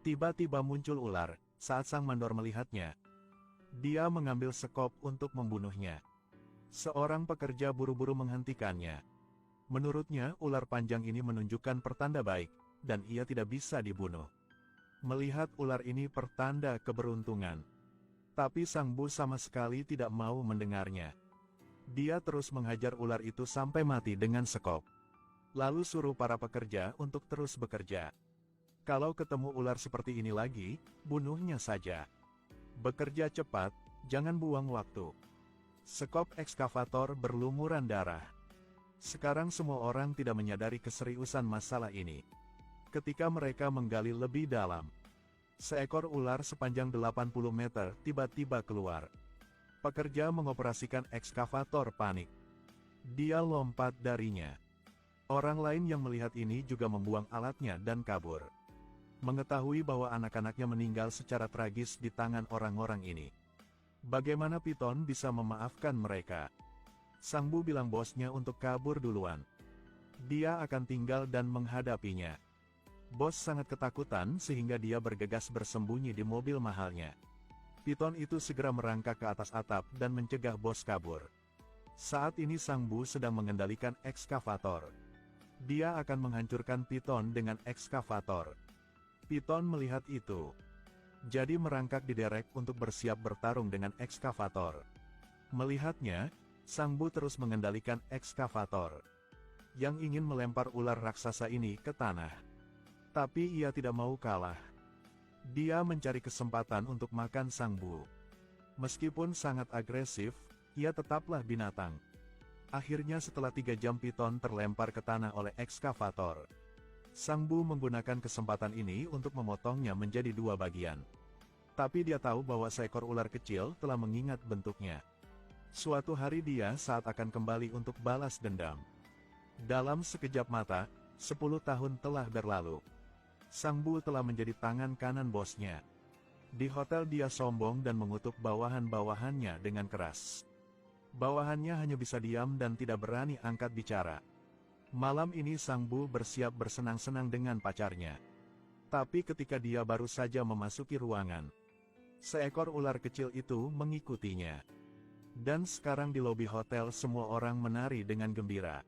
Tiba-tiba muncul ular. Saat sang mandor melihatnya, dia mengambil sekop untuk membunuhnya. Seorang pekerja buru-buru menghentikannya. Menurutnya, ular panjang ini menunjukkan pertanda baik, dan ia tidak bisa dibunuh. Melihat ular ini pertanda keberuntungan. Tapi sang Bu sama sekali tidak mau mendengarnya. Dia terus menghajar ular itu sampai mati dengan sekop. Lalu suruh para pekerja untuk terus bekerja. Kalau ketemu ular seperti ini lagi, bunuhnya saja. Bekerja cepat, jangan buang waktu. Sekop ekskavator berlumuran darah. Sekarang semua orang tidak menyadari keseriusan masalah ini. Ketika mereka menggali lebih dalam, seekor ular sepanjang 80 meter tiba-tiba keluar. Pekerja mengoperasikan ekskavator panik. Dia lompat darinya. Orang lain yang melihat ini juga membuang alatnya dan kabur. Mengetahui bahwa anak-anaknya meninggal secara tragis di tangan orang-orang ini. Bagaimana Piton bisa memaafkan mereka? Sang Bu bilang bosnya untuk kabur duluan. Dia akan tinggal dan menghadapinya. Bos sangat ketakutan sehingga dia bergegas bersembunyi di mobil mahalnya. Piton itu segera merangkak ke atas atap dan mencegah bos kabur. Saat ini Sang Bu sedang mengendalikan ekskavator. Dia akan menghancurkan Piton dengan ekskavator. Piton melihat itu. Jadi merangkak di derek untuk bersiap bertarung dengan ekskavator. Melihatnya, Sang Bu terus mengendalikan ekskavator. Yang ingin melempar ular raksasa ini ke tanah. Tapi ia tidak mau kalah. Dia mencari kesempatan untuk makan Sang Bu. Meskipun sangat agresif, ia tetaplah binatang. Akhirnya setelah 3 jam Piton terlempar ke tanah oleh ekskavator. Sang Bu menggunakan kesempatan ini untuk memotongnya menjadi 2 bagian. Tapi dia tahu bahwa seekor ular kecil telah mengingat bentuknya. Suatu hari dia saat akan kembali untuk balas dendam. Dalam sekejap mata, 10 tahun telah berlalu. Sang Bu telah menjadi tangan kanan bosnya. Di hotel dia sombong dan mengutuk bawahan-bawahannya dengan keras. Bawahannya hanya bisa diam dan tidak berani angkat bicara. Malam ini Sang Bu bersiap bersenang-senang dengan pacarnya. Tapi ketika dia baru saja memasuki ruangan, seekor ular kecil itu mengikutinya. Dan sekarang di lobi hotel semua orang menari dengan gembira.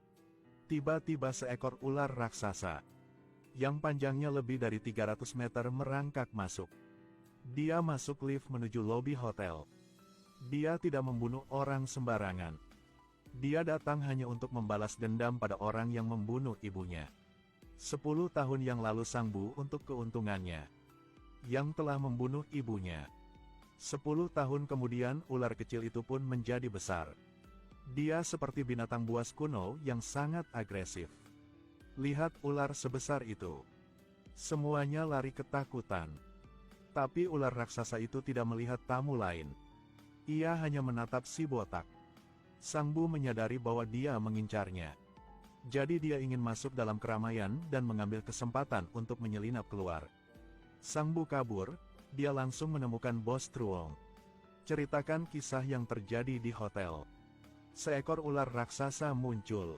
Tiba-tiba seekor ular raksasa, yang panjangnya lebih dari 300 meter merangkak masuk. Dia masuk lift menuju lobi hotel. Dia tidak membunuh orang sembarangan. Dia datang hanya untuk membalas dendam pada orang yang membunuh ibunya. 10 tahun yang lalu Sang Bu untuk keuntungannya, yang telah membunuh ibunya. 10 tahun kemudian ular kecil itu pun menjadi besar. Dia seperti binatang buas kuno yang sangat agresif. Lihat ular sebesar itu. Semuanya lari ketakutan. Tapi ular raksasa itu tidak melihat tamu lain. Ia hanya menatap si botak. Sang Bu menyadari bahwa dia mengincarnya. Jadi dia ingin masuk dalam keramaian dan mengambil kesempatan untuk menyelinap keluar. Sang Bu kabur, dia langsung menemukan Bos Truong. Ceritakan kisah yang terjadi di hotel. Seekor ular raksasa muncul.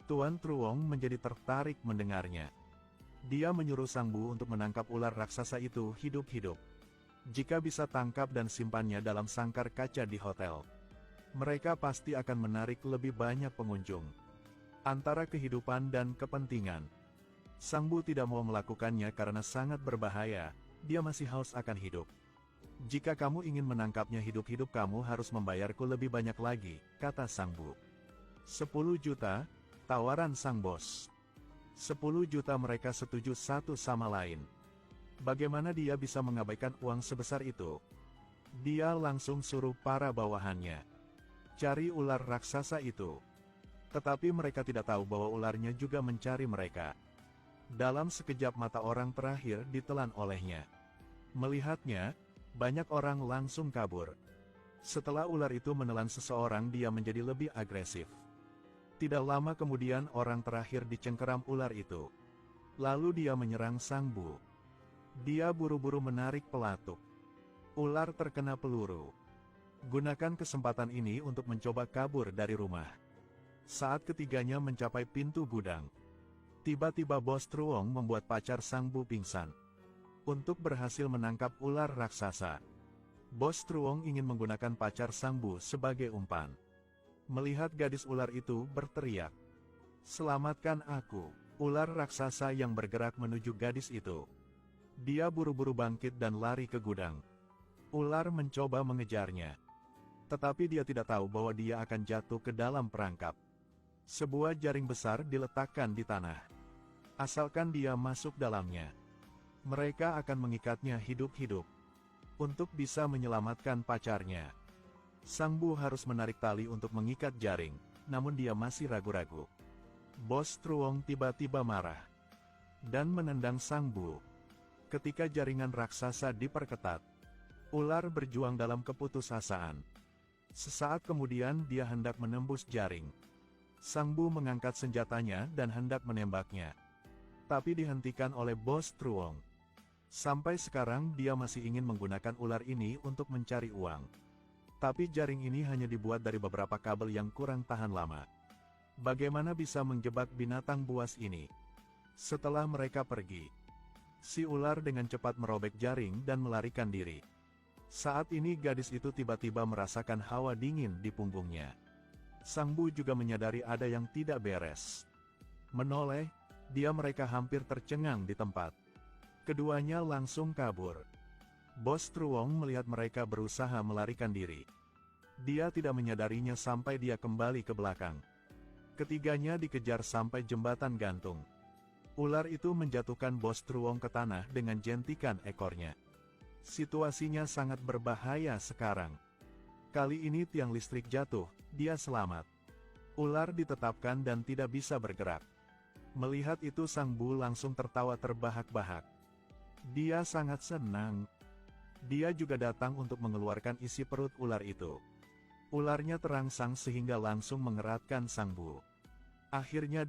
Tuan Truong menjadi tertarik mendengarnya. Dia menyuruh Sang Bu untuk menangkap ular raksasa itu hidup-hidup. Jika bisa tangkap dan simpannya dalam sangkar kaca di hotel, mereka pasti akan menarik lebih banyak pengunjung. Antara kehidupan dan kepentingan. Sang Bu tidak mau melakukannya karena sangat berbahaya, dia masih haus akan hidup. Jika kamu ingin menangkapnya hidup-hidup kamu harus membayarku lebih banyak lagi, kata Sang Bu. 10 juta, tawaran sang bos. 10 juta mereka setuju satu sama lain. Bagaimana dia bisa mengabaikan uang sebesar itu? Dia langsung suruh para bawahannya cari ular raksasa itu. Tetapi mereka tidak tahu bahwa ularnya juga mencari mereka. Dalam sekejap mata orang terakhir ditelan olehnya. Melihatnya, banyak orang langsung kabur. Setelah ular itu menelan seseorang dia menjadi lebih agresif. Tidak lama kemudian orang terakhir dicengkeram ular itu. Lalu dia menyerang Sang Bu. Dia buru-buru menarik pelatuk. Ular terkena peluru. Gunakan kesempatan ini untuk mencoba kabur dari rumah. Saat ketiganya mencapai pintu gudang, tiba-tiba Bos Truong membuat pacar Sang Bu pingsan. untuk berhasil menangkap ular raksasa. Bos Truong ingin menggunakan pacar Sang Bu sebagai umpan. Melihat gadis ular itu berteriak, "Selamatkan aku!" Ular raksasa yang bergerak menuju gadis itu. Dia buru-buru bangkit dan lari ke gudang. Ular mencoba mengejarnya. Tetapi dia tidak tahu bahwa dia akan jatuh ke dalam perangkap. Sebuah jaring besar diletakkan di tanah. Asalkan dia masuk dalamnya, mereka akan mengikatnya hidup-hidup. Untuk bisa menyelamatkan pacarnya, Sang Bu harus menarik tali untuk mengikat jaring, namun dia masih ragu-ragu. Bos Truong tiba-tiba marah dan menendang Sang Bu. Ketika jaringan raksasa diperketat, ular berjuang dalam keputusasaan. Sesaat kemudian dia hendak menembus jaring. Sang Bu mengangkat senjatanya dan hendak menembaknya, tapi dihentikan oleh Bos Truong. Sampai sekarang dia masih ingin menggunakan ular ini untuk mencari uang. Tapi jaring ini hanya dibuat dari beberapa kabel yang kurang tahan lama. Bagaimana bisa menjebak binatang buas ini? Setelah mereka pergi, si ular dengan cepat merobek jaring dan melarikan diri. Saat ini gadis itu tiba-tiba merasakan hawa dingin di punggungnya. Sang Bu juga menyadari ada yang tidak beres. Menoleh, mereka hampir tercengang di tempat. Keduanya langsung kabur. Bos Truong melihat mereka berusaha melarikan diri. Dia tidak menyadarinya sampai dia kembali ke belakang. Ketiganya dikejar sampai jembatan gantung. Ular itu menjatuhkan Bos Truong ke tanah dengan jentikan ekornya. Situasinya sangat berbahaya sekarang. Kali ini tiang listrik jatuh, dia selamat. Ular ditetapkan dan tidak bisa bergerak. Melihat itu Sang Bu langsung tertawa terbahak-bahak. Dia sangat senang. Dia juga datang untuk mengeluarkan isi perut ular itu. Ularnya terangsang sehingga langsung mengeratkan Sang Bu. Akhirnya